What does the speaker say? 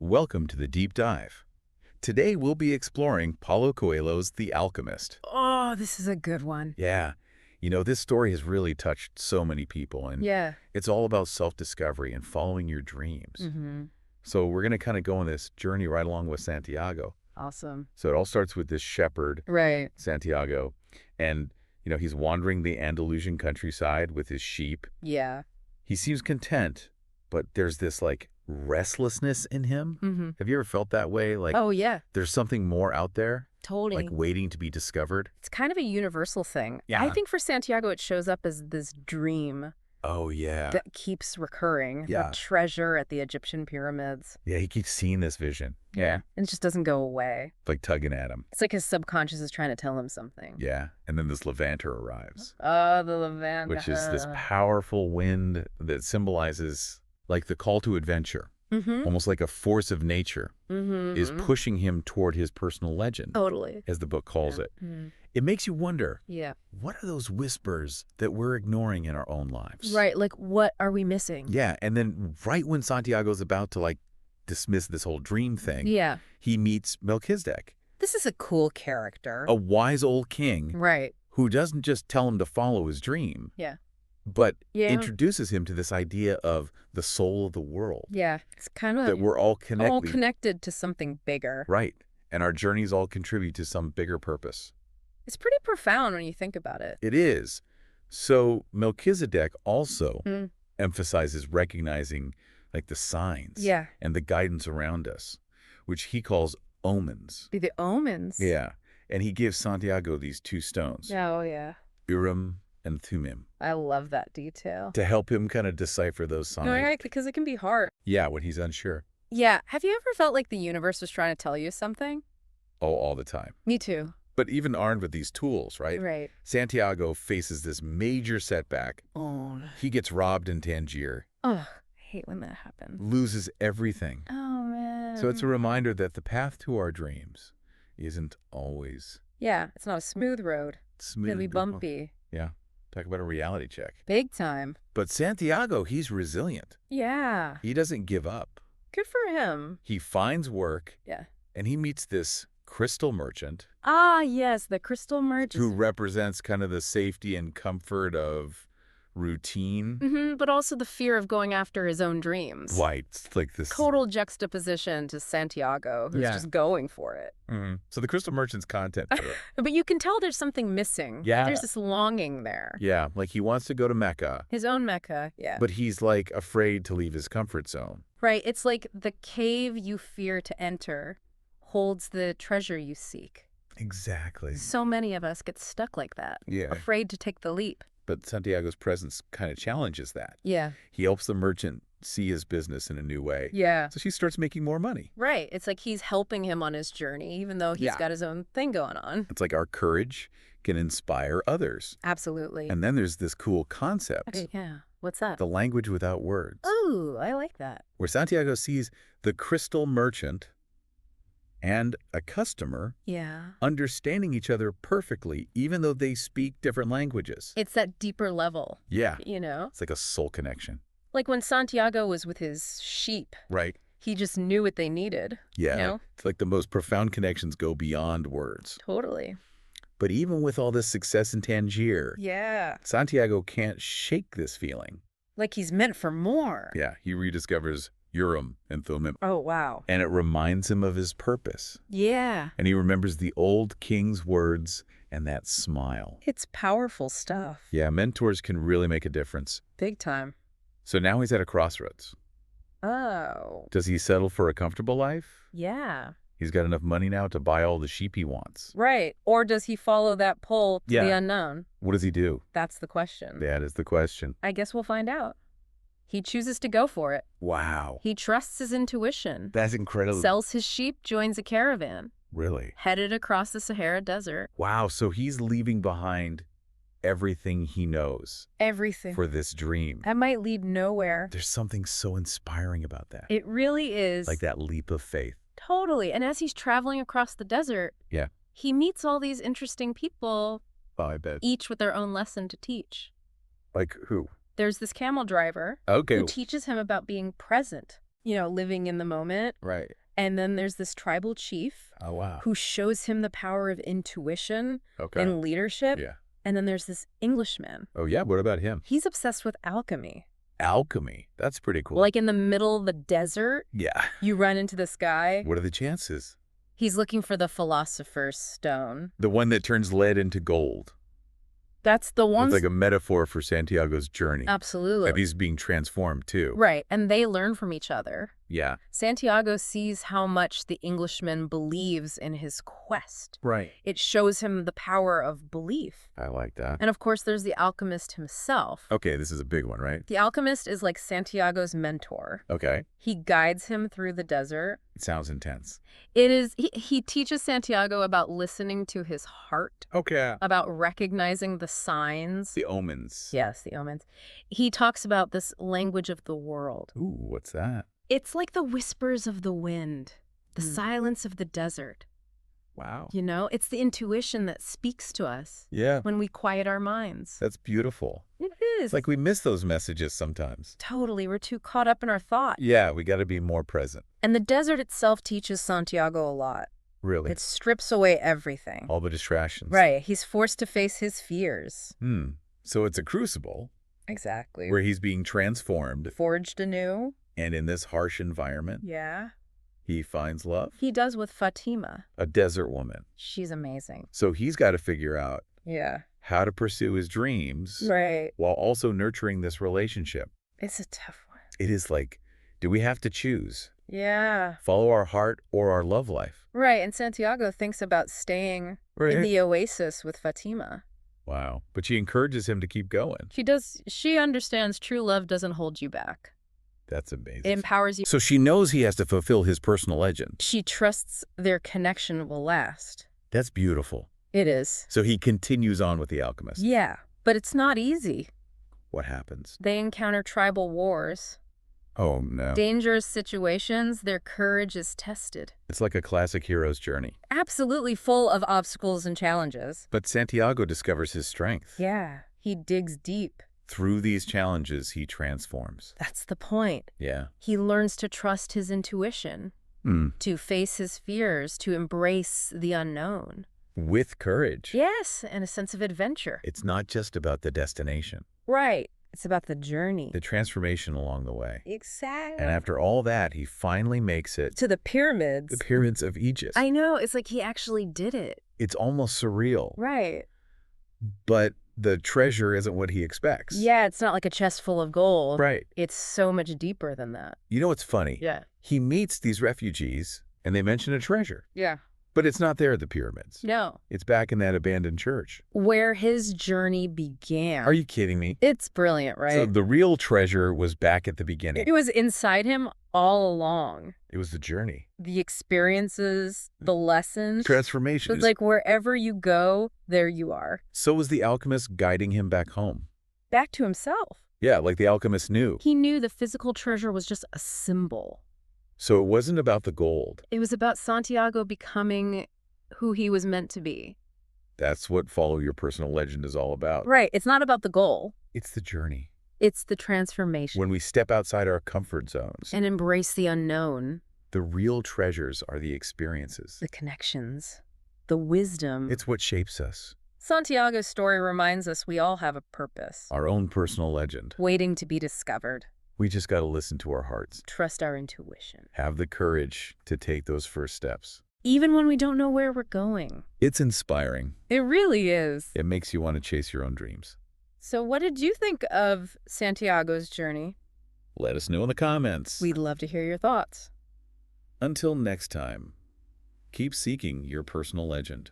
Welcome to the Deep Dive. Today we'll be exploring Paulo Coelho's The Alchemist. Oh, this is a good one. Yeah, this story has really touched so many people, and Yeah. it's all about self-discovery and following your dreams. Mm-hmm. So we're going to kind of go on this journey right along with Santiago. Awesome. So it all starts with this shepherd, Right. Santiago, and, he's wandering the Andalusian countryside with his sheep. Yeah. He seems content, but there's this, restlessness in him. Mm-hmm. Have you ever felt that way? Oh, yeah. There's something more out there, Totally. waiting to be discovered? It's kind of a universal thing. Yeah. I think for Santiago, it shows up as this dream Oh, yeah. that keeps recurring. Yeah. The treasure at the Egyptian pyramids. Yeah, he keeps seeing this vision. Yeah. And it just doesn't go away. Like tugging at him. It's like his subconscious is trying to tell him something. Yeah. And then this levanter arrives. Oh, the Levant. Which is this powerful wind that symbolizes, the call to adventure. Mm-hmm. Almost like a force of nature is pushing him toward his personal legend. Totally. As the book calls it. Mm-hmm. It makes you wonder, Yeah. what are those whispers that we're ignoring in our own lives? Right. Like, what are we missing? Yeah, and then right when Santiago's about to, dismiss this whole dream thing, Yeah. he meets Melchizedek, This is a cool character. a wise old king Right. who doesn't just tell him to follow his dream, Yeah. but Yeah. introduces him to this idea of the soul of the world, Yeah. It's kind of that we're all connected. all connected to something bigger. Right, and our journeys all contribute to some bigger purpose. It's pretty profound when you think about it. It is. So Melchizedek also emphasizes recognizing the signs Yeah. and the guidance around us, which he calls omens. The omens. Yeah. And he gives Santiago these two stones, Oh, yeah. Urim and Thummim, I love that detail. to help him kind of decipher those signs. No, right, because it can be hard. Yeah, when he's unsure. Yeah. Have you ever felt like the universe was trying to tell you something? Oh, all the time. Me too. But even armed with these tools, right? Right. Santiago faces this major setback. Oh. He gets robbed in Tangier, Ugh. I hate when that happens. loses everything. Oh, man. So it's a reminder that the path to our dreams isn't always Yeah. It's not a smooth road. smooth. It'll be bumpy. Yeah. Talk about a reality check. Big time. But Santiago, he's resilient. Yeah. He doesn't give up. Good for him. He finds work, Yeah. and he meets this crystal merchant Ah, yes. The crystal merchant. who represents kind of the safety and comfort of routine. But also the fear of going after his own dreams. Right. It's like this. Total juxtaposition to Santiago, who's Yeah. just going for it. So the crystal merchant's content. But you can tell there's something missing. Yeah. There's this longing there. Yeah. He wants to go to Mecca, His own Mecca, yeah. but he's afraid to leave his comfort zone. Right, it's like the cave you fear to enter holds the treasure you seek. Exactly. So many of us get stuck like that. Yeah. Afraid to take the leap. But Santiago's presence kind of challenges that. Yeah. He helps the merchant see his business in a new way. Yeah. So she starts making more money. Right. It's like he's helping him on his journey, even though he's got his own thing going on. It's like our courage can inspire others. Absolutely. And then there's this cool concept, Okay, yeah. What's that? the language without words, Oh, I like that. where Santiago sees the crystal merchant and a customer Yeah. understanding each other perfectly, even though they speak different languages. It's that deeper level, Yeah. you know? It's like a soul connection. Like when Santiago was with his sheep, Right. he just knew what they needed. Yeah. You know? It's like the most profound connections go beyond words. Totally. But even with all this success in Tangier, Yeah. Santiago can't shake this feeling. Like he's meant for more. Yeah, he rediscovers Urim and Thummim, Oh, wow. and it reminds him of his purpose. Yeah. And he remembers the old king's words and that smile. It's powerful stuff. Yeah, mentors can really make a difference. Big time. So now he's at a crossroads. Oh. Does he settle for a comfortable life? Yeah. He's got enough money now to buy all the sheep he wants. Right. Or does he follow that pull to the unknown? What does he do? That's the question. That is the question. I guess we'll find out. He chooses to go for it. Wow. He trusts his intuition. That's incredible. Sells his sheep, joins a caravan, Really? headed across the Sahara Desert. Wow, so he's leaving behind everything he knows Everything. for this dream. That might lead nowhere. There's something so inspiring about that. It really is. Like that leap of faith. Totally. And as he's traveling across the desert, Yeah. he meets all these interesting people, Oh, I bet. each with their own lesson to teach. Like who? There's this camel driver Okay. who teaches him about being present. living in the moment. Right. And then there's this tribal chief Oh, wow. who shows him the power of intuition Okay. and leadership. Yeah. And then there's this Englishman. Oh, yeah? What about him? He's obsessed with alchemy. Alchemy. That's pretty cool. Like in the middle of the desert, Yeah. you run into this guy. What are the chances? He's looking for the philosopher's stone. The one that turns lead into gold. That's the one. It's like a metaphor for Santiago's journey. Absolutely. And he's being transformed, too. Right. And they learn from each other. Yeah. Santiago sees how much the Englishman believes in his quest. Right. It shows him the power of belief. I like that. And of course, there's the alchemist himself. Okay, this is a big one, right? The alchemist is like Santiago's mentor. Okay. He guides him through the desert. It sounds intense. It is. He teaches Santiago about listening to his heart, Okay. about recognizing the signs. The omens. Yes, the omens. He talks about this language of the world. Ooh, what's that? It's like the whispers of the wind, the silence of the desert. Wow. It's the intuition that speaks to us Yeah. when we quiet our minds. That's beautiful. It is. It's like we miss those messages sometimes. Totally. We're too caught up in our thoughts. Yeah, we got to be more present. And the desert itself teaches Santiago a lot. Really. It strips away everything. All the distractions. Right. He's forced to face his fears. So it's a crucible Exactly. where he's being transformed, Forged anew. and in this harsh environment, Yeah. he finds love. He does with Fatima. A desert woman. She's amazing. So he's got to figure out Yeah. how to pursue his dreams Right. while also nurturing this relationship. It's a tough one. It is like, do we have to choose? Yeah. Follow our heart or our love life? Right. And Santiago thinks about staying in the oasis with Fatima. Wow. But she encourages him to keep going. She does. She understands true love doesn't hold you back. That's amazing. It empowers you. So she knows he has to fulfill his personal legend. She trusts their connection will last. That's beautiful. It is. So he continues on with the alchemist. Yeah. But it's not easy. What happens? They encounter tribal wars, Oh, no. dangerous situations. Their courage is tested. It's like a classic hero's journey. Absolutely full of obstacles and challenges. But Santiago discovers his strength. Yeah. He digs deep. Through these challenges, he transforms. That's the point. Yeah. He learns to trust his intuition, to face his fears, to embrace the unknown. With courage. Yes, and a sense of adventure. It's not just about the destination. Right. It's about the journey. The transformation along the way. Exactly. And after all that, he finally makes it To the pyramids. the pyramids of Egypt. I know. It's like he actually did it. It's almost surreal. Right. But the treasure isn't what he expects. Yeah, it's not like a chest full of gold. Right. It's so much deeper than that. You know what's funny? Yeah. He meets these refugees, and they mention a treasure. Yeah. But it's not there at the pyramids. No. It's back in that abandoned church. Where his journey began. Are you kidding me? It's brilliant, right? So the real treasure was back at the beginning. It was inside him all along. It was the journey. The experiences, the lessons. Transformation. It's like wherever you go, there you are. So was the alchemist guiding him back home. Back to himself. Yeah, like the alchemist knew. He knew the physical treasure was just a symbol. So it wasn't about the gold. It was about Santiago becoming who he was meant to be. That's what Follow Your Personal Legend is all about. Right. It's not about the goal. It's the journey. It's the transformation. When we step outside our comfort zones, And embrace the unknown, the real treasures are the experiences. the connections, the wisdom. It's what shapes us. Santiago's story reminds us we all have a purpose, Our own personal legend. waiting to be discovered. We just got to listen to our hearts. Trust our intuition. Have the courage to take those first steps. Even when we don't know where we're going. It's inspiring. It really is. It makes you want to chase your own dreams. So what did you think of Santiago's journey? Let us know in the comments. We'd love to hear your thoughts. Until next time, keep seeking your personal legend.